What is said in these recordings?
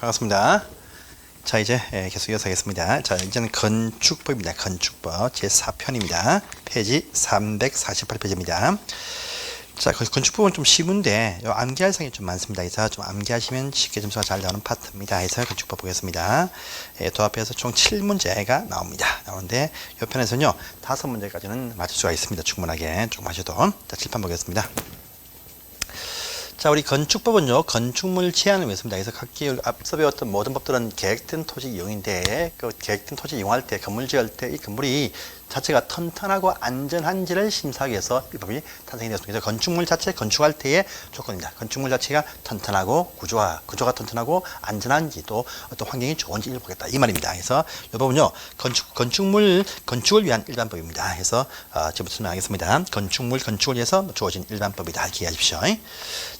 반갑습니다. 자, 이제 계속 이어서 하겠습니다. 자, 이제는 건축법입니다. 건축법 제4편입니다. 페이지 348페이지입니다. 자, 건축법은 좀 쉬운데 암기할 사항이 좀 많습니다. 그래서 좀 암기하시면 쉽게 점수가 잘 나오는 파트입니다. 그래서 건축법 보겠습니다. 도합해서 총 7문제가 나오는데 이 편에서는요 5문제까지는 맞을 수가 있습니다. 충분하게 조금 하셔도. 자, 칠판 보겠습니다. 자, 우리 건축법은요, 건축물 제한을 위해서입니다. 그래서 각기 앞서 배웠던 모든 법들은 계획된 토지 이용인데, 그 계획된 토지 이용할 때, 건물 지을 때 이 건물이 자체가 튼튼하고 안전한지를 심사하기 위해서 이 법이 탄생이 되었습니다. 그래서 건축물 자체 건축할 때의 조건입니다. 건축물 자체가 튼튼하고 구조가 튼튼하고 안전한지 또 어떤 환경이 좋은지를 보겠다. 이 말입니다. 그래서 이 법은요, 건축을 위한 일반법입니다. 그래서 지금부터 설명하겠습니다. 건축을 위해서 주어진 일반법이다. 이렇게 이해하십시오.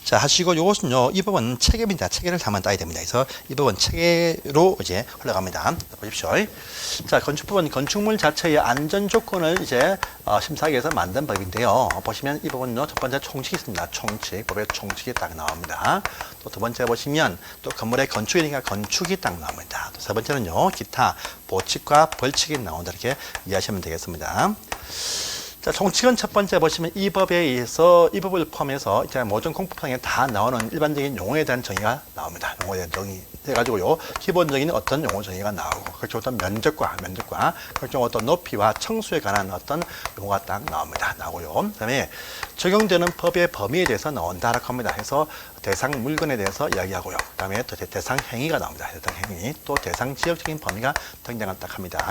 자, 하시고 요것은요, 이 법은 체계입니다. 체계를 한번 따야 됩니다. 그래서 이 법은 체계로 이제 흘러갑니다. 보십시오. 자, 건축법은 건축물 자체의 안전 조건을 이제 심사하기 위해서 만든 법인데요. 보시면 이 법은요, 첫 번째 총칙이 있습니다. 총칙, 법의 총칙이 딱 나옵니다. 또 두 번째 보시면 또 건물의 건축이니까 건축이 딱 나옵니다. 또 세 번째는요, 기타 보칙과 벌칙이 나온다. 이렇게 이해하시면 되겠습니다. 자, 총칙은 첫 번째 보시면 이 법에 의해서 이 법을 포함해서 이제 모든 공법상에 다 나오는 일반적인 용어에 대한 정의가 나옵니다. 용어에 대한 정의 해가지고요, 기본적인 어떤 용어 정의가 나오고, 각종 어떤 면적과 각종 어떤 높이와 청수에 관한 어떤 용어가 딱 나오고요. 그다음에 적용되는 법의 범위에 대해서 나온다라고 합니다. 해서 대상 물건에 대해서 이야기하고요. 그다음에 또 대상 행위가 나옵니다. 대상 행위, 또 대상 지역적인 범위가 등장을 딱 합니다.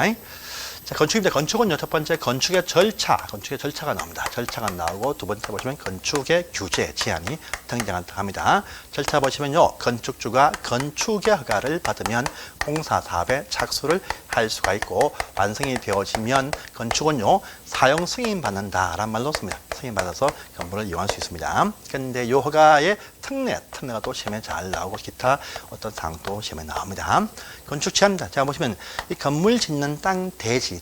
자, 건축입니다. 건축은요, 첫 번째 건축의 절차가 나옵니다. 절차가 나오고, 두 번째 보시면 건축의 규제, 제한이 등장합니다. 절차 보시면요, 건축주가 건축의 허가를 받으면 공사 사업에 착수를 할 수가 있고, 완성이 되어지면 건축은요, 사용 승인 받는다라는 말로 씁니다. 승인 받아서 건물을 이용할 수 있습니다. 근데 이 허가의 특례가 또 시험에 잘 나오고, 기타 어떤 사항도 시험에 나옵니다. 건축 제한입니다. 제가 보시면 이 건물 짓는 땅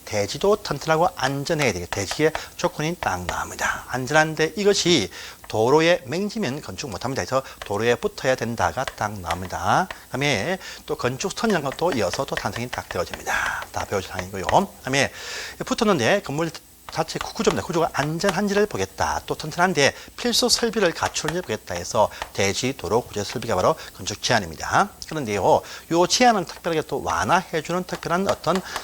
대지도 튼튼하고 안전해야 되겠죠. 대지의 조건이 딱 나옵니다. 안전한데 이것이 도로에 맹지면 건축 못합니다. 그래서 도로에 붙어야 된다가 딱 나옵니다. 그다음에 또 건축선이라는 것도 이어서 또 탄생이 딱 되어집니다. 다 배우실 사항이고요. 그다음에 붙었는데 건물 자체 구조입니다. 구조가 안전한지를 보겠다. 또 튼튼한데 필수 설비를 갖추는지 보겠다 해서 대지, 도로, 구조 설비가 바로 건축 제한입니다. 그런데요, 요 제한을 특별하게 또 완화해주는 특별한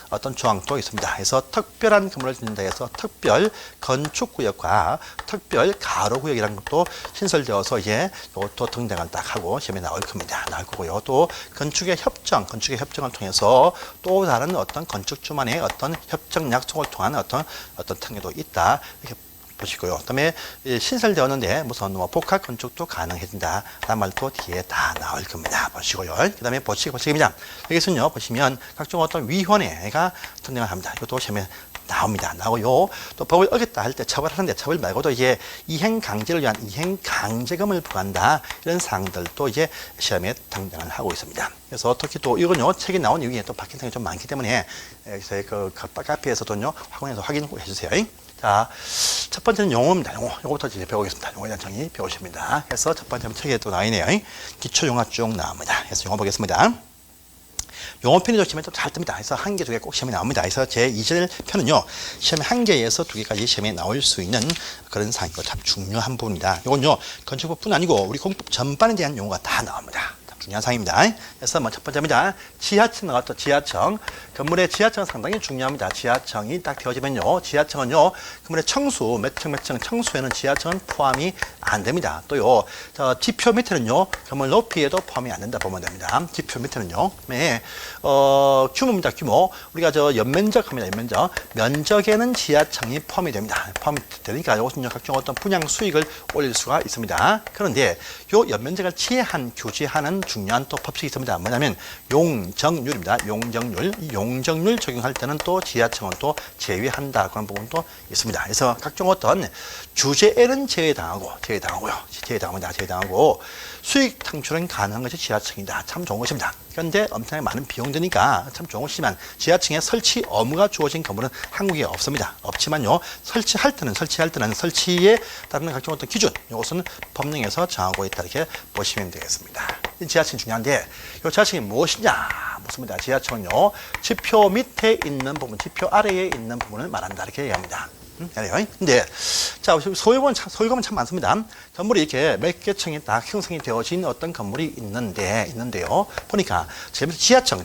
어떤 조항도 있습니다. 그래서 특별한 건물을 짓는다 해서 특별 건축구역과 특별 가로구역이라는 것도 신설되어서 이제 이것도 등장을 딱 하고 시험에 나올 겁니다. 나올 거고요. 또 건축의 협정을 통해서 또 다른 어떤 건축주만의 어떤 협정 약속을 통한 어떤 특례도 있다. 이렇게 보시고요. 그다음에 신설되었는데 무슨 복합 건축도 가능해진다. 라는 말도 뒤에 다 나올 겁니다. 보시고요. 그다음에 보식입니다. 여기서는요, 보시면 각종 어떤 위헌회가 등장을 합니다. 이것도 시험에 나오고요. 또 법을 어겼다 할 때 처벌하는데 처벌 말고도 이제 이행 강제를 위한 이행 강제금을 부과한다. 이런 사항들도 이제 시험에 등장을 하고 있습니다. 그래서 특히 또 이건요, 책에 나온 이후에 또 바뀐 사항이 좀 많기 때문에 여기서 그 카페에서도요, 학원에서 확인해 주세요. 자, 첫 번째는 용어입니다. 요거부터 이제 배우겠습니다. 용어에 대한 정의 배우십니다. 그래서 첫 번째는 책에 또 나와 있네요. 기초 용어 쭉 나옵니다. 그래서 용어 보겠습니다. 용어편이 시험에 좀 잘 뜹니다. 그래서 한 개, 두 개 꼭 시험에 나옵니다. 그래서 제 2절 편은요, 시험에 한 개에서 두 개까지 시험에 나올 수 있는 그런 사항이고 참 중요한 부분입니다. 이건요, 건축법뿐 아니고 우리 공법 전반에 대한 용어가 다 나옵니다. 중요한 사항입니다. 그래서 첫 번째입니다. 지하층 나왔죠. 지하층. 건물의 지하층은 상당히 중요합니다. 지하층이 딱 되어지면요, 지하층은요, 건물의 청수, 몇 층 청수에는 지하층은 포함이 안 됩니다. 또요, 지표 밑에는요, 건물 높이에도 포함이 안 된다 보면 됩니다. 지표 밑에는요. 네, 규모입니다. 규모. 우리가 연면적 합니다. 면적에는 지하층이 포함이 됩니다. 포함이 되니까 이것은요, 각종 어떤 분양 수익을 올릴 수가 있습니다. 그런데 요 연면적을 규제하는 중요한 또 법칙이 있습니다. 뭐냐면 용적률입니다. 이 용적률 적용할 때는 또 지하층은 또 제외한다. 그런 부분도 있습니다. 그래서 각종 어떤 규제에는 제외당하고 수익 창출은 가능한 것이 지하층이다. 참 좋은 것입니다. 그런데 엄청나게 많은 비용 드니까 참 좋은 것이지만 지하층에 설치 업무가 주어진 건물은 한국에 없습니다. 없지만요, 설치할 때는 설치에 따르는 각종 어떤 기준, 이것은 법령에서 정하고 있다 이렇게 보시면 되겠습니다. 이 지하층이 중요한데 이 지하층이 무엇이냐? 묻습니다. 지하층은요, 지표 밑에 있는 부분, 지표 아래에 있는 부분을 말한다 이렇게 얘기합니다. 근데 자, 소유건은 참 많습니다. 건물이 이렇게 몇 개 층이 다 형성이 되어진 어떤 건물이 있는데요. 보니까 지하층,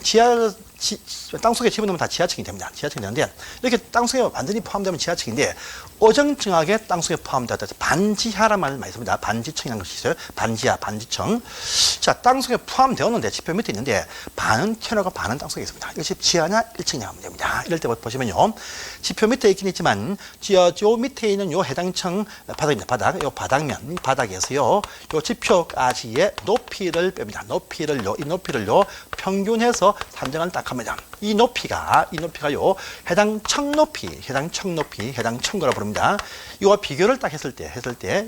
땅속에 집어넣으면 다 지하층이 됩니다. 지하층이 되는데 이렇게 땅속에 완전히 포함되면 지하층인데 어정쩡하게 땅속에 포함되었다. 반지하란 말을 많이 씁니다. 반지층이라는 것이 있어요. 반지층. 자, 땅속에 포함되었는데 지표 밑에 있는데 반은 튀어나오고 반은 땅속에 있습니다. 이것이 지하냐 1층이냐 하면 됩니다. 이럴 때 보시면요, 지표 밑에 있긴 있지만 요 밑에 있는 요 해당 층 바닥입니다. 요 바닥에서요, 요 지표까지의 높이를 뺍니다. 이 높이를요 평균해서 산정을 딱 합니다. 이 높이가요 해당 층거라 부릅니다. 이와 비교를 딱 했을 때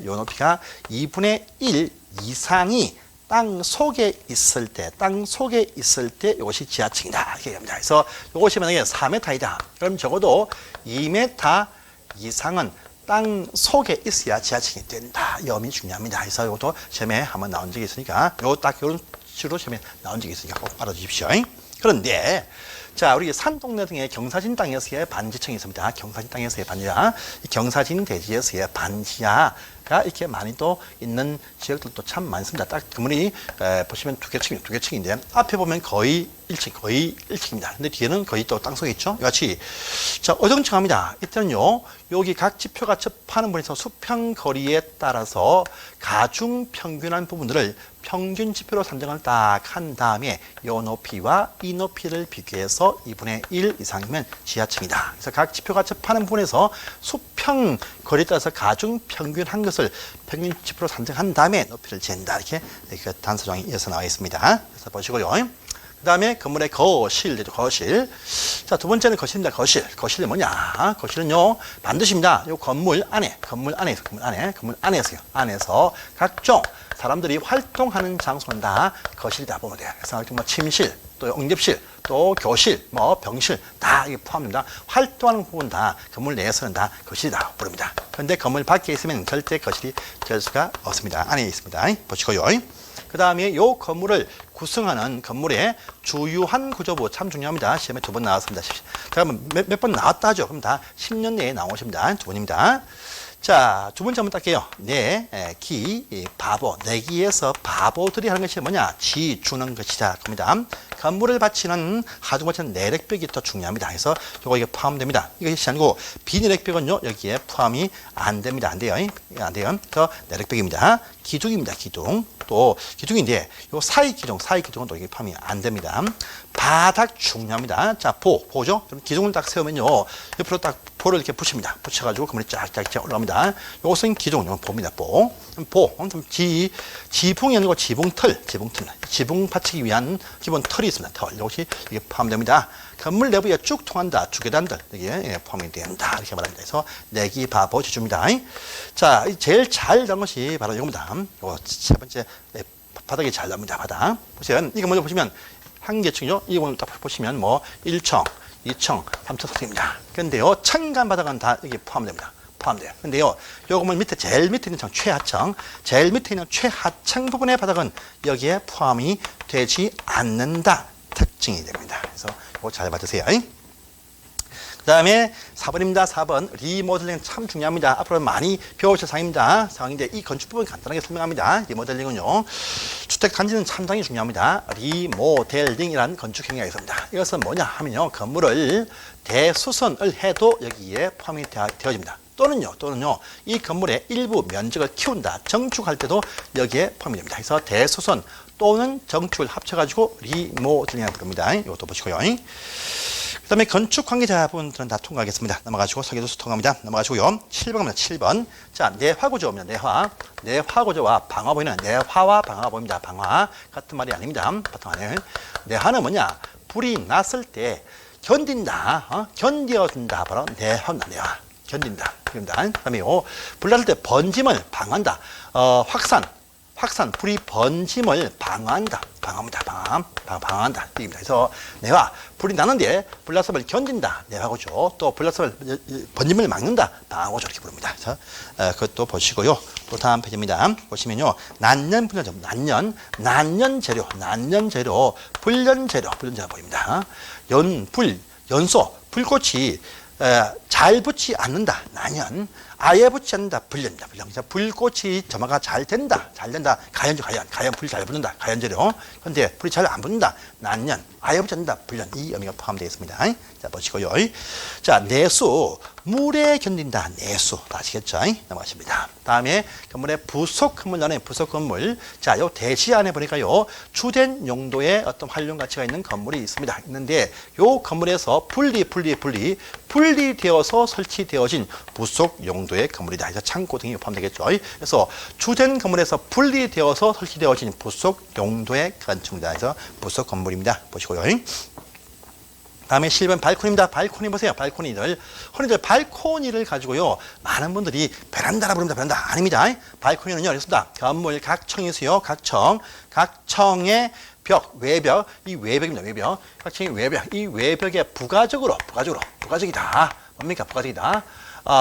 요 높이가 2분의 1 이상이 땅 속에 있을 때 이것이 지하층이다 이렇게 얘기합니다. 그래서 이것이 만약에 4m이다. 그럼 적어도 2m 이상은 땅 속에 있어야 지하층이 된다. 이 점이 중요합니다. 그래서 이것도 시험에 한번 나온 적이 있으니까 이런 식으로 시험에 나온 적이 있으니까 꼭 알아주십시오. 그런데 자, 우리 산동네 등의 경사진 땅에서의 반지층이 있습니다. 경사진 땅에서의 반지하, 경사진 대지에서의 반지하가 이렇게 많이 또 있는 지역들도 참 많습니다. 딱 건물이 보시면 두 개 층인데 앞에 보면 거의 1층입니다. 근데 뒤에는 거의 또 땅속에 있죠. 이같이 자, 어정쩡합니다. 이때는요, 여기 각 지표가 접하는 부분에서 수평거리에 따라서 가중 평균한 부분들을 평균 지표로 산정을 딱 한 다음에 이 높이와 이 높이를 비교해서 2분의 1 이상이면 지하층이다. 그래서 각 지표가 접하는 부분에서 수평거리에 따라서 가중 평균한 것을 평균 지표로 산정한 다음에 높이를 잰다. 이렇게 단서조항이 이어서 나와 있습니다. 그래서 보시고요. 그 다음에 건물의 거실. 자, 두 번째는 거실입니다. 거실이 뭐냐? 거실은요, 반드시입니다. 요 건물 안에서 각종 사람들이 활동하는 장소는 다 거실이다 보면 돼요. 그래서 뭐 침실, 또 응접실, 또 교실, 뭐 병실 다 이게 포함됩니다. 활동하는 부분 다 건물 내에서는 다 거실이다 부릅니다. 그런데 건물 밖에 있으면 절대 거실이 될 수가 없습니다. 안에 있습니다. 보시고요. 그 다음에 이 건물을 구성하는 건물의 주요한 구조부 참 중요합니다. 시험에 2번 나왔습니다. 제가 몇 번 나왔다 하죠. 그럼 다 10년 내에 나오십니다. 2번입니다. 자, 두 번째 한번 딸게요. 바보. 내기에서 바보들이 하는 것이 뭐냐? 지 주는 것이다. 겁니다. 건물을 바치는 하중 바치는 내력벽이 더 중요합니다. 그래서 이게 포함됩니다. 이것이 아니고 비내력벽은요, 여기에 포함이 안 됩니다. 안 돼요. 더 내력벽입니다. 기둥입니다. 또 기둥인데 요 사이 기둥은 또 이게 포함이 안 됩니다. 바닥 중요합니다. 자, 보죠? 기둥을 딱 세우면요, 옆으로 딱 보를 이렇게 붙입니다. 붙여가지고 건물이 쫙쫙쫙 올라갑니다. 요것은 기둥, 이건 보입니다. 보. 지붕이 아니고 지붕틀. 지붕 받치기 위한 기본 털이 있습니다. 털. 이것이 이게 포함됩니다. 건물 내부에 쭉 통한다. 주계단들. 이게 포함이 된다. 이렇게 말합니다. 그래서 내기, 바보, 지주입니다. 자, 제일 잘 나온 것이 바로 이겁니다. 요 세 번째, 바닥이 잘 나옵니다. 바닥. 보세요. 이거 먼저 보시면 한 개층이죠. 이거 딱 보시면 뭐 1층, 2층, 3층, 4층입니다. 그런데요, 천간 바닥은 다 여기 포함됩니다. 근데요, 요거는 제일 밑에 있는 층, 제일 밑에 있는 최하층 부분의 바닥은 여기에 포함이 되지 않는다. 특징이 됩니다. 그래서 이거 잘 받으세요. 그 다음에 4번입니다. 4번. 리모델링 참 중요합니다. 앞으로 많이 배우실 상황인데 이 건축 부분 간단하게 설명합니다. 리모델링은요, 주택 단지는 상당히 중요합니다. 리모델링이라는 건축 행위가 있습니다. 이것은 뭐냐 하면요, 건물을 대수선을 해도 여기에 포함이 되어집니다. 또는요, 이 건물의 일부 면적을 키운다, 정축할 때도 여기에 포함이 됩니다. 그래서 대수선 또는 정축을 합쳐가지고 리모델링이라고 부릅니다. 이것도 보시고요. 그 다음에 건축 관계자분들은 다 통과하겠습니다. 넘어가시고 설계도서 통과합니다. 넘어가시고요. 7번 갑니다. 7번. 자, 내화구조입니다. 내화구조와 방화 보이는 내화와 방화가 보입니다. 방화 같은 말이 아닙니다. 보통 안에 내화는 뭐냐? 불이 났을 때 견딘다, 견뎌준다. 바로 내화입니다. 내화. 견딘다. 그럽니다. 그 다음에 불 났을 때 번짐을 방한다. 확산, 불이 번짐을 방어한다. 방어한다. 얘기입니다. 그래서 내화, 불이 나는데 불났음을 견딘다. 내화고죠. 또 불났음을 번짐을 막는다. 방어고죠. 이렇게 부릅니다. 그래서 그것도 보시고요. 또 다음 페이지입니다. 보시면요. 난년불련점, 난년재료, 불련재료 보입니다. 연소, 불꽃이 잘 붙지 않는다. 난연. 아예 붙지 않는다. 불련입니다. 불꽃이 점화가 잘 된다. 가연, 불이 잘 붙는다. 가연재료. 그런데 불이 잘 안 붙는다. 난연. 아예 붙지 않는다. 불련. 이 의미가 포함되어 있습니다. 자, 보시고요. 자, 내수. 물에 견딘다. 내수. 아시겠죠? 넘어가십니다. 다음에 건물의 부속 건물 안에 부속 건물. 자, 요 대시 안에 보니까요. 주된 용도의 어떤 활용 가치가 있는 건물이 있습니다. 있는데 요 건물에서 분리되어서 설치되어진 부속 용도의 건물이다. 그래서 창고 등이 포함되겠죠. 그래서 주된 건물에서 분리되어서 설치되어진 부속 용도의 건축물이다. 그래서 부속 건물입니다. 보시고요. 다음에 7번 발코니입니다. 발코니 보세요. 흔히들 발코니를 가지고요. 많은 분들이 베란다라 부릅니다. 베란다. 아닙니다. 발코니는요. 이렇습니다. 건물 각층이수요. 각층의 벽, 외벽, 이 외벽입니다. 외벽. 각층의 외벽. 이 외벽에 부가적이다. 뭡니까? 부가적이다.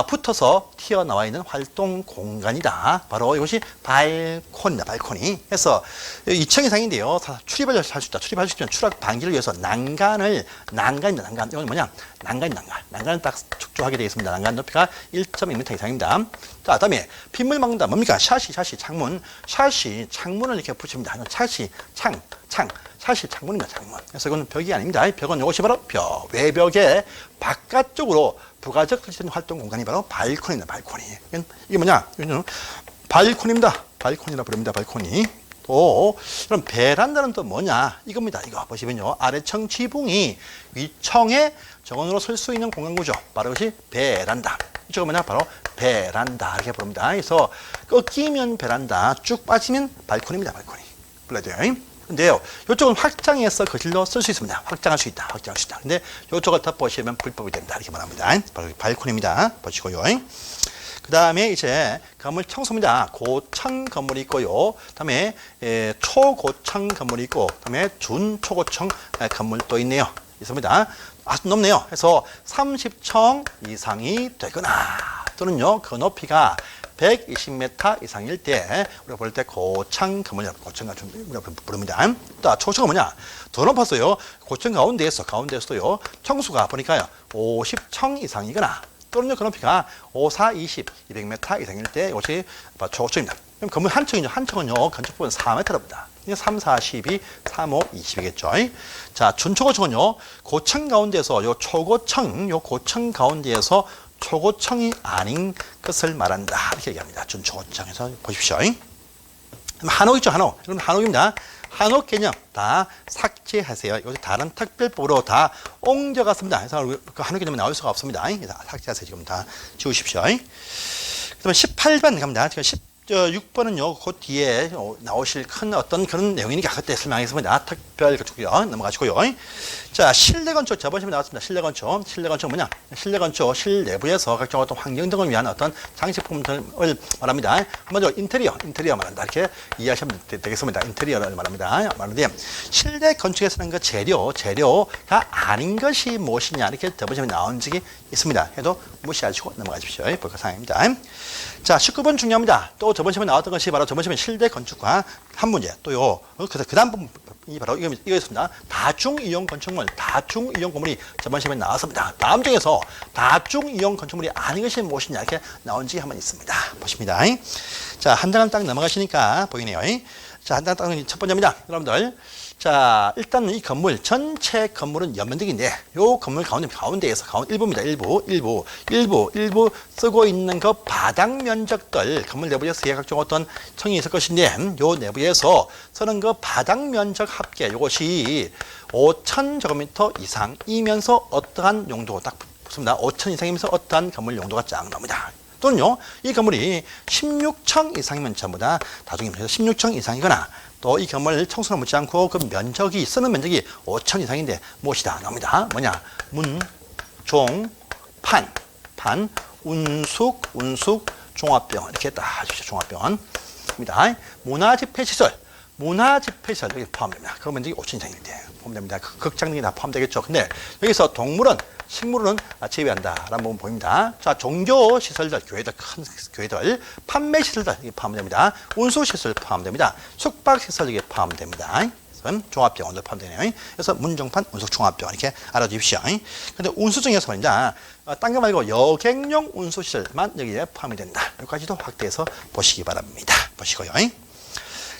붙어서 튀어나와 있는 활동 공간이다. 바로 이것이 발코니다. 발코니. 그래서 2층 이상인데요. 출입을 할 수 있다. 출입할 수 있으면 추락 방지를 위해서 난간입니다. 난간. 이건 뭐냐? 난간을 딱 축조하게 되어 있습니다. 난간 높이가 1.2m 이상입니다. 자, 다음에 빗물 막는다. 뭡니까? 샤시, 창문. 창문을 이렇게 붙입니다. 샤시, 창문입니다. 창문. 그래서 이건 벽이 아닙니다. 벽은 이것이 바로 벽. 외벽의 바깥쪽으로 부가적 설치된 활동 공간이 바로 발코니입니다. 발코니. 이게 뭐냐? 이거는 발코니입니다. 발코니라 부릅니다. 발코니. 또 그럼 베란다는 또 뭐냐? 이겁니다. 이거 보시면요. 아래층 지붕이 위층의 정원으로 설 수 있는 공간 구조. 바로 이것이 베란다. 이쪽은 뭐냐? 바로 베란다. 이렇게 부릅니다. 그래서 꺾이면 베란다, 쭉 빠지면 발코니입니다. 발코니. 불러야 돼요. 근데요, 이쪽은 확장해서 거실로 쓸 수 있습니다. 확장할 수 있다. 근데 이쪽을 덮어보시면 불법이 된다. 이렇게 말합니다. 바로 발코니입니다. 보시고요. 그 다음에 이제 건물 청소입니다. 고층 건물이 있고요. 다음에 초고층 건물이 있고, 다음에 준초고층 건물도 있네요. 있습니다. 아주 높네요. 그래서 30층 이상이 되거나 또는요, 그 높이가 120m 이상일 때 우리가 볼 때 고층 건물이라고 고층 우리가 부릅니다. 또 초층은 뭐냐? 더 높았어요. 고층 가운데에서도요. 청수가 보니까요 50층 이상이거나 또는 그 높이가 200m 이상일 때 이것이 초고층입니다. 그럼 건물 한 층이죠. 한 층은요 건축법은 4m랍니다. 3, 4, 12, 3, 5, 20이겠죠. 자, 준초고층은요 고층 가운데서 요 고층 가운데에서 초고층이 아닌 것을 말한다. 이렇게 얘기합니다. 준초고층에서 보십시오. 한옥 있죠, 한옥. 여러분, 한옥입니다. 한옥 개념 다 삭제하세요. 이것이 다른 특별법으로 다 옮겨갔습니다. 그래서 그 한옥 개념이 나올 수가 없습니다. 삭제하세요. 지금 다 지우십시오. 그다음에 18번 갑니다. 지금 6번은요, 그 뒤에 나오실 큰 어떤 그런 내용이니까 그때 설명하겠습니다. 특별 건축이요. 넘어가시고요. 자, 실내 건축. 저번에 나왔습니다. 실내 건축. 실내 건축 뭐냐? 실내 건축, 실내부에서 각종 어떤 환경 등을 위한 어떤 장식품들을 말합니다. 먼저 인테리어 말한다. 이렇게 이해하시면 되겠습니다. 인테리어를 말합니다. 말하는데, 실내 건축에서는 그 재료가 아닌 것이 무엇이냐. 이렇게 저번에 나온 적이 있습니다. 해도 무시하시고 넘어가십시오. 복합사항입니다. 자, 19번 중요합니다. 또 저번 시간에 나왔던 것이 바로 저번 시간에 실내 건축과 한 문제. 또요. 그 다음 부분이 바로 이거였습니다. 다중이용 건축물, 다중이용 건물이 저번 시간에 나왔습니다. 다음 중에서 다중이용 건축물이 아닌 것이 무엇이냐 이렇게 나온 적이 한 번 있습니다. 보십니다. 자, 한 장을 딱 넘어가시니까 보이네요. 자, 한 장 딱 첫 번째입니다. 여러분들. 자, 일단 이 건물, 전체 건물은 연면적인데, 요 건물 가운데에서, 일부입니다. 일부 쓰고 있는 그 바닥 면적들, 건물 내부에서 각종 어떤 청이 있을 것인데, 요 내부에서 쓰는 그 바닥 면적 합계, 요것이 5,000제곱미터 이상이면서 어떠한 용도 딱 붙습니다. 5,000 이상이면서 어떠한 건물 용도가 쫙 나옵니다. 또는요, 이 건물이 16층 이상이면 전부 다 다중입니다. 16층 이상이거나, 또 이 건물 청소를 묻지 않고 그 면적이, 쓰는 면적이 5,000 이상인데 무엇이다 나옵니다. 뭐냐? 문, 종, 판, 운숙, 종합병원. 이렇게 딱 하십시오. 종합병원. 합니다. 문화집회시설, 문화집회시설 여기 포함됩니다. 그 면적이 5천 이상인데 포함됩니다. 극장 등이 다 포함되겠죠. 근데 여기서 동물원, 식물은 제외한다라는 부분 보입니다. 자, 종교시설들, 교회들, 큰 교회들, 판매시설들 여기 포함됩니다. 운수시설 포함됩니다. 숙박시설 여기 포함됩니다. 종합병원도 포함되네요. 그래서 문정판, 운수종합병원 이렇게 알아두십시오. 근데 운수 중에서 말입니다. 딴 거 말고 여객용 운수시설만 여기에 포함이 된다. 여기까지도 확대해서 보시기 바랍니다. 보시고요.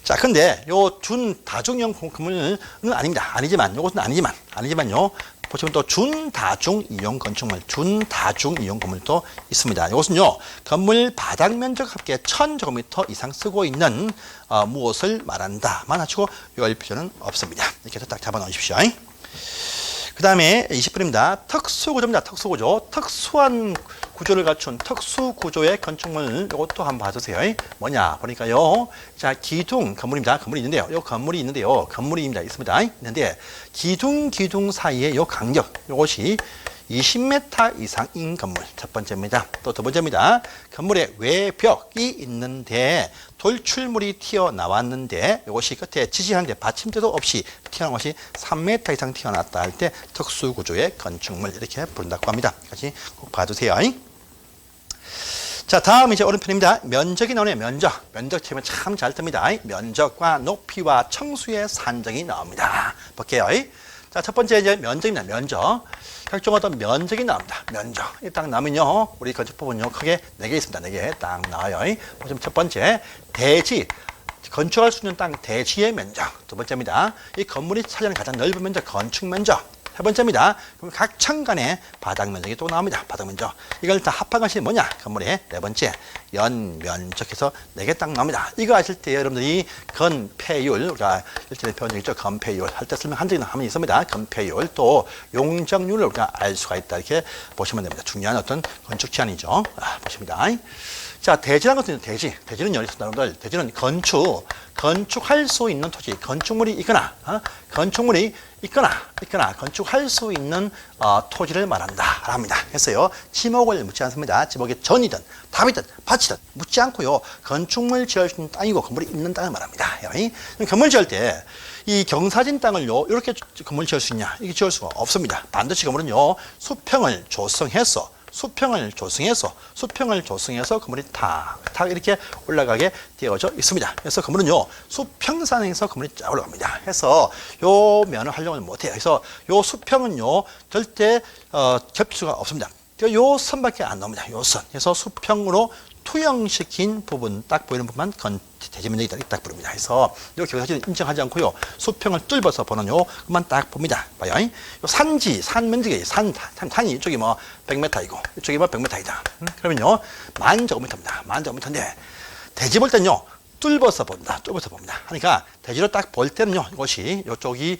자, 근데 요 준다중형 건물은 아닙니다. 아니지만, 요것은 아니지만요. 보시면 또 준다중 이용 건축물, 준다중 이용 건물도 있습니다. 이것은요, 건물 바닥 면적 합계 1000제곱미터 이상 쓰고 있는 무엇을 말한다만 하시고 요 표현은 없습니다. 이렇게 해서 딱 잡아 놓으십시오. 그 다음에 20분입니다. 특수구조입니다. 특수구조. 특수한 구조를 갖춘 특수구조의 건축물, 이것도 한번 봐주세요. 뭐냐, 보니까요. 자, 기둥, 건물입니다. 건물이 있는데요. 요 건물이 있는데요. 건물입니다. 있습니다. 있는데, 기둥 사이에 요 간격, 요것이 20m 이상인 건물. 첫 번째입니다. 또 두 번째입니다. 건물에 외벽이 있는데 돌출물이 튀어나왔는데 이것이 끝에 지지하는데 받침대도 없이 튀어나온 것이 3m 이상 튀어나왔다 할 때 특수구조의 건축물 이렇게 부른다고 합니다. 같이 꼭 봐주세요. 자, 다음 이제 오른편입니다. 면적이 나오네요. 면적 치면 참 잘 뜹니다. 면적과 높이와 청수의 산정이 나옵니다. 볼게요. 자, 첫 번째 이제 면적입니다. 면적. 각종 어떤 면적이 나옵니다. 면적. 이 딱 나오면요. 우리 건축법은요. 크게 4개 있습니다. 4개 딱 나와요. 보시면 첫 번째, 대지. 건축할 수 있는 땅 대지의 면적. 두 번째입니다. 이 건물이 차지하는 가장 넓은 면적, 건축 면적. 세 번째입니다. 그럼 각 층간의 바닥 면적이 또 나옵니다. 바닥 면적. 이걸 다 합한 것이 뭐냐? 건물의 네 번째, 연면적해서 4개 딱 나옵니다. 이거 아실 때 여러분들이 건폐율, 우리가 일전에 배운 적 있죠? 건폐율. 할 때 설명한 적이 한번 있습니다. 건폐율. 또 용적률을 우리가 알 수가 있다. 이렇게 보시면 됩니다. 중요한 어떤 건축 제한이죠. 보십니다. 자, 대지라는 것은 대지. 대지는요, 여러분들, 대지는 건축할 수 있는 토지, 건축물이 있거나, 건축할 수 있는 토지를 말한다. 합니다. 그래서요, 지목을 묻지 않습니다. 지목이 전이든, 답이든, 밭이든 묻지 않고요, 건축물 지을 수 있는 땅이고, 건물이 있는 땅을 말합니다. 건물 지을 때, 이 경사진 땅을요, 이렇게 건물 지을 수 있냐? 이게 지을 수가 없습니다. 반드시 건물은요, 수평을 조성해서 건물이 탁 이렇게 올라가게 되어져 있습니다. 그래서 건물은요, 수평선에서 건물이 쫙 올라갑니다. 그래서 요 면을 활용을 못해요. 그래서 요 수평은요, 절대 겹칠 수가 없습니다. 요 선밖에 안 나옵니다. 요 선. 그래서 수평으로 투영시킨 부분, 딱 보이는 부분만 대지 면적이 딱 부릅니다. 그래서 요 경사진을 인정하지 않고요, 수평을 뚫어서 보는 요것만 딱 봅니다. 봐요. 요 산지, 산 면적이, 산이 이쪽이 뭐 100m이고, 이쪽이 뭐 100m이다. 그러면요, 10,000제곱미터입니다. 10,000제곱미터인데, 대지 볼 때는요, 뚫어서 봅니다. 하니까, 대지로 딱 볼 때는요, 이것이, 요쪽이,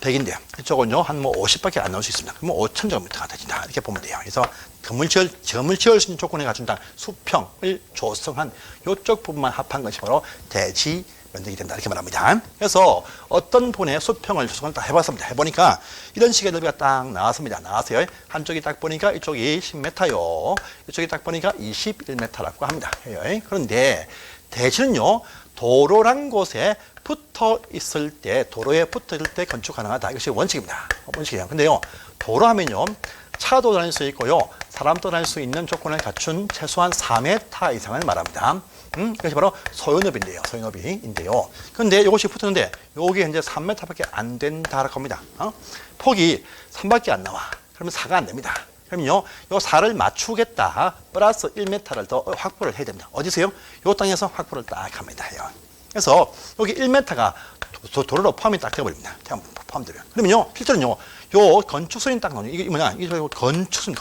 100인데요. 이쪽은요, 한 뭐 50밖에 안 나올 수 있습니다. 그러면 5,000제곱미터가 되진다. 이렇게 보면 돼요. 그래서 건물 지을 수 있는 조건에 갖춘 땅, 수평을 조성한 이쪽 부분만 합한 것이 바로 대지 면적이 된다. 이렇게 말합니다. 그래서 어떤 분의 수평을 조성을 다 해봤습니다. 해보니까 이런 식의 넓이가 딱 나왔습니다. 나왔어요. 한쪽이 딱 보니까 이쪽이 10m요. 이쪽이 딱 보니까 21m라고 합니다. 그런데 대지는요, 도로란 곳에 붙어 있을 때, 도로에 붙어 있을 때 건축 가능하다. 이것이 원칙입니다. 원칙이에요. 근데요, 도로 하면요, 차도 다닐 수 있고요, 사람도 다닐 수 있는 조건을 갖춘 최소한 4m 이상을 말합니다. 이것이 바로 소요너비인데요. 그런데 이것이 붙었는데, 여기 현재 3m밖에 안 된다라고 합니다. 폭이 3밖에 안 나와. 그러면 4가 안 됩니다. 그러면요, 요 4를 맞추겠다. 플러스 1m를 더 확보를 해야 됩니다. 어디서요? 요 땅에서 확보를 딱 합니다. 그래서 여기 1m가 도로로 포함이 딱 되어버립니다. 포함되면. 그러면요, 실제로는요, 요 건축선이 딱 나오죠. 이게 뭐냐? 이게 건축선,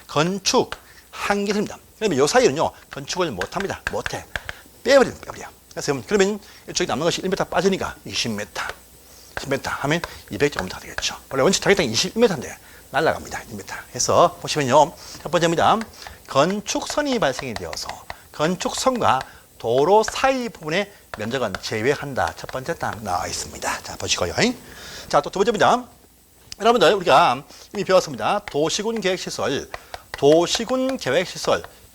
건축 한계선입니다. 그러면 요 사이는요, 건축을 못 합니다. 못해. 빼버려. 그래서 그러면 이쪽에 남는 것이 1m 빠지니까 20m 하면 200제곱미터가 되겠죠. 원래 원칙 타겟땅이 21m인데 날아갑니다. 2m. 해서 보시면요, 첫 번째입니다. 건축선이 발생이 되어서 건축선과 도로 사이 부분의 면적은 제외한다. 첫 번째 딱 나와 있습니다. 자, 보시고요. 자, 또 두 번째입니다. 여러분들, 우리가 이미 배웠습니다. 도시군 계획시설,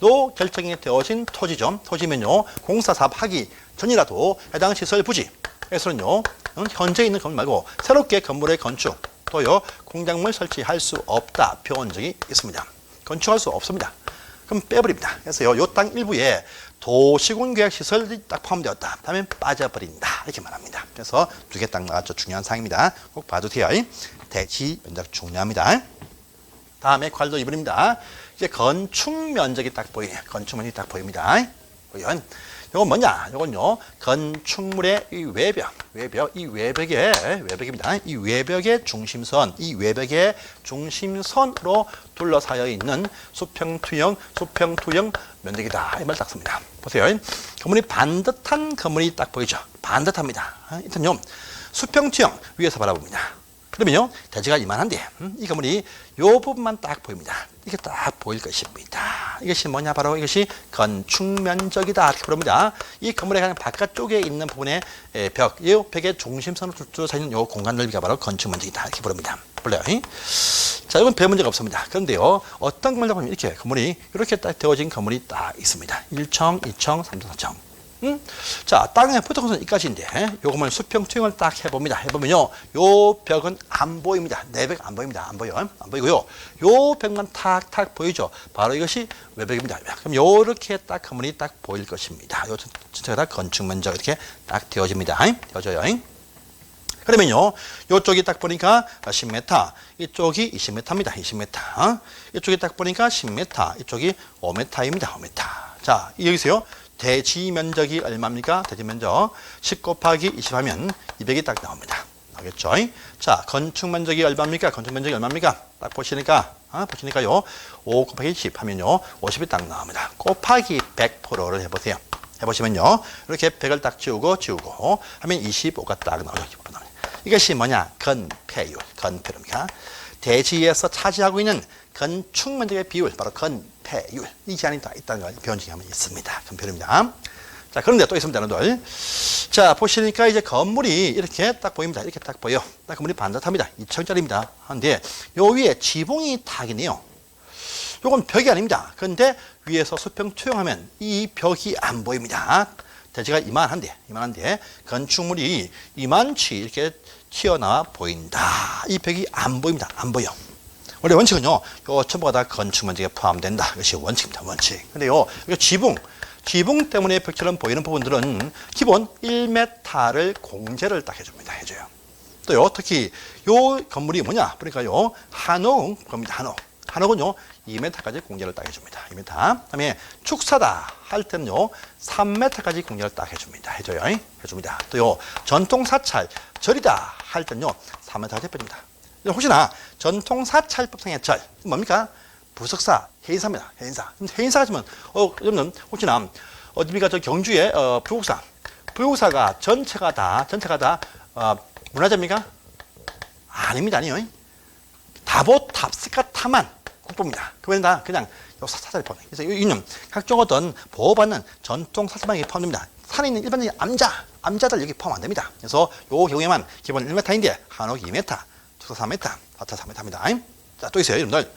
로 결정이 되어진 토지죠. 토지면요, 공사 사업 하기 전이라도 해당 시설 부지에서는요, 현재 있는 건물 말고 새롭게 건물의 건축 또요 공작물 설치할 수 없다 표현 적이 있습니다. 건축할 수 없습니다. 그럼 빼버립니다. 그래서요, 요 땅 일부에 도시군계획시설이 딱 포함되었다. 다음에 빠져버린다. 이렇게 말합니다. 그래서 두 개 딱 나왔죠. 중요한 사항입니다. 꼭 봐주세요. 대지 면적 중요합니다. 다음에 괄도 2번입니다. 이제 건축 면적이 딱 보이네요. 건축 면적이 딱 보입니다. 이건 뭐냐? 이건요, 건축물의 이 이 외벽입니다. 이 외벽의 중심선, 이 외벽의 중심선으로 둘러싸여 있는 수평투영 면적이다. 이 말 딱 씁니다. 보세요. 건물이 반듯한 건물이 딱 보이죠? 반듯합니다. 일단요, 수평투영 위에서 바라봅니다. 그러면요, 대지가 이만한데, 이 건물이 요 부분만 딱 보입니다. 이게 딱 보일 것입니다. 이것이 뭐냐? 바로 이것이 건축 면적이다. 이렇게 부릅니다. 이 건물의 가장 바깥쪽에 있는 부분의 벽, 이 벽의 중심선으로 둘러싸여 있는 요 공간 넓이가 바로 건축 면적이다. 이렇게 부릅니다. 볼래요? 자, 이건 별 문제가 없습니다. 그런데요, 어떤 건물을 보면 이렇게 건물이 이렇게 딱 되어진 건물이 딱 있습니다. 1층, 2층, 3층, 4층. 자, 땅의 포토콘은 이까지인데, 요 건물 수평 투영을 딱 해봅니다. 해보면요, 요 벽은 안 보입니다. 내벽 안 보입니다. 안 보이고요. 요 벽만 탁탁 보이죠. 바로 이것이 외벽입니다. 그럼 요렇게 딱 건물이 딱 보일 것입니다. 요 전체가 다 건축 면적 이렇게 딱 되어집니다. 되어져요. 그러면요, 요쪽이 딱 보니까 10m, 이쪽이 20m입니다. 20m. 이쪽이 딱 보니까 10m, 이쪽이 5m입니다. 5m. 자, 여기서요, 대지 면적이 얼마입니까? 대지 면적 10 곱하기 20 하면 200이 딱 나옵니다. 알겠죠? 자, 건축 면적이 얼마입니까? 건축 면적이 얼마입니까? 딱 보시니까요, 5 곱하기 10 하면요, 50이 딱 나옵니다. 곱하기 100%를 해보세요. 해보시면요, 이렇게 100을 딱 지우고 하면 25가 딱 나오죠. 이것이 뭐냐? 건폐율입니다. 대지에서 차지하고 있는 건축 면적의 비율, 바로 건폐율. 이 제한이 다 있다는 걸 배운 적이 한번 있습니다. 건폐율입니다. 자, 그런데 또 있습니다, 여러분들. 자, 보시니까 이제 건물이 이렇게 딱 보입니다. 이렇게 딱 보여. 딱 건물이 반듯합니다. 2층짜리입니다. 한데, 요 위에 지붕이 탁이네요. 요건 벽이 아닙니다. 그런데 위에서 수평 투영하면 이 벽이 안 보입니다. 대지가 이만한데 건축물이 이만치 이렇게 튀어나와 보인다. 이 벽이 안 보입니다. 안 보여. 원래 원칙은요, 요 전부가 다 건축 면적에 포함된다. 이것이 원칙입니다. 원칙. 근데요, 이거 지붕 때문에 벽처럼 보이는 부분들은 기본 1m를 공제를 딱 해줘요. 또요, 특히 요 건물이 뭐냐? 그러니까요, 한옥 겁니다. 한옥은요, 2m까지 공제를 딱 해줍니다. 2m. 그다음에 축사다 할 때는요, 3m까지 공제를 딱 해줍니다. 또요, 전통 사찰 절이다 할 때는요, 3m까지 빼줍니다. 혹시나 전통 사찰법상의 절 뭡니까? 부석사, 해인사입니다. 해인사가 지면 여러분 혹시나 어디입니까? 저 경주에 부국사가 전체가 다 문화재입니까? 아닙니다. 아니요. 다보탑스카타만 국보입니다. 그거는 다 그냥 사찰이 포함. 그래서 이는 각종 어떤 보호받는 전통 사찰방에 포함됩니다. 산에 있는 일반적인 암자들 여기 포함 안 됩니다. 그래서 요 경우에만 기본 1m인데 한옥 2m, 축사 3m, 사찰 3m입니다. 자, 또 있어요, 여러분들.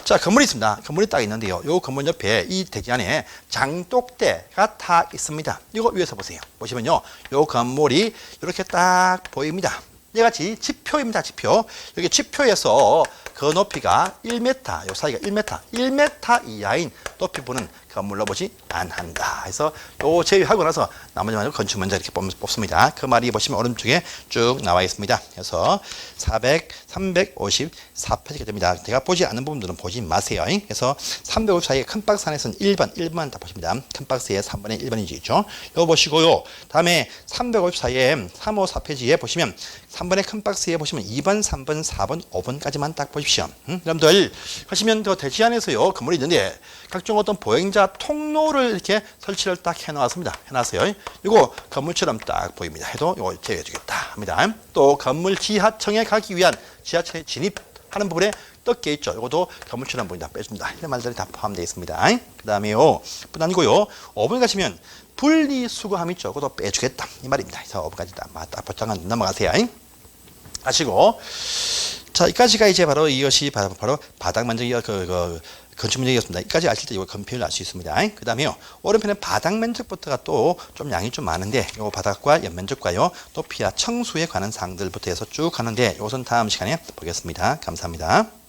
자, 건물이 있습니다. 건물이 딱 있는데요. 요 건물 옆에 이 대지 안에 장독대가 다 있습니다. 이거 위에서 보세요. 보시면요, 요 건물이 이렇게 딱 보입니다. 이같이 지표입니다. 지표. 여기 지표에서 그 높이가 1m, 요 사이가 1m 이하인 높이 보는 건물로 보지 않한다. 그래서 요 제외하고 나서 나머지만 건축 면적 이렇게 뽑습니다. 그 말이 보시면 오른쪽에 쭉 나와 있습니다. 그래서 354페이지가 됩니다. 제가 보지 않는 부분들은 보지 마세요. 그래서 354의 큰 박스 안에서는 1번 다 보십니다. 큰 박스에 3번에 1번이지 있죠. 요 보시고요. 다음에 354의 354페이지에 보시면 3번의 큰 박스에 보시면 2번, 3번, 4번, 5번까지만 딱 보십시오. 여러분들 하시면 더 대지 안에서요, 건물이 있는데 각종 어떤 보행자 통로를 이렇게 설치를 딱 해놨습니다. 해놨어요. 이거 건물처럼 딱 보입니다. 해도 이거 제외해주겠다 합니다. 또 건물 지하층에 가기 위한 지하층에 진입하는 부분에 떴게 있죠. 이것도 건물처럼 보인다. 빼준다. 이런 말들이 다 포함되어 있습니다. 그 다음에요, 뿐 아니고요, 5번 가시면 분리수거함 있죠. 그것도 빼주겠다. 이 말입니다. 그래서 5번까지 딱 보장은 넘어가세요. 아시고, 자, 이까지가 이제 바로 이것이 바로 바닥 면적이 건축 문제였습니다. 여기까지 아실 때 이거 건폐율 알 수 있습니다. 그 다음에요. 오른편에 바닥 면적부터가 또 좀 양이 좀 많은데 요 바닥과 옆면적과요. 높이와 청수에 관한 사항들부터 해서 쭉 하는데 이것은 다음 시간에 보겠습니다. 감사합니다.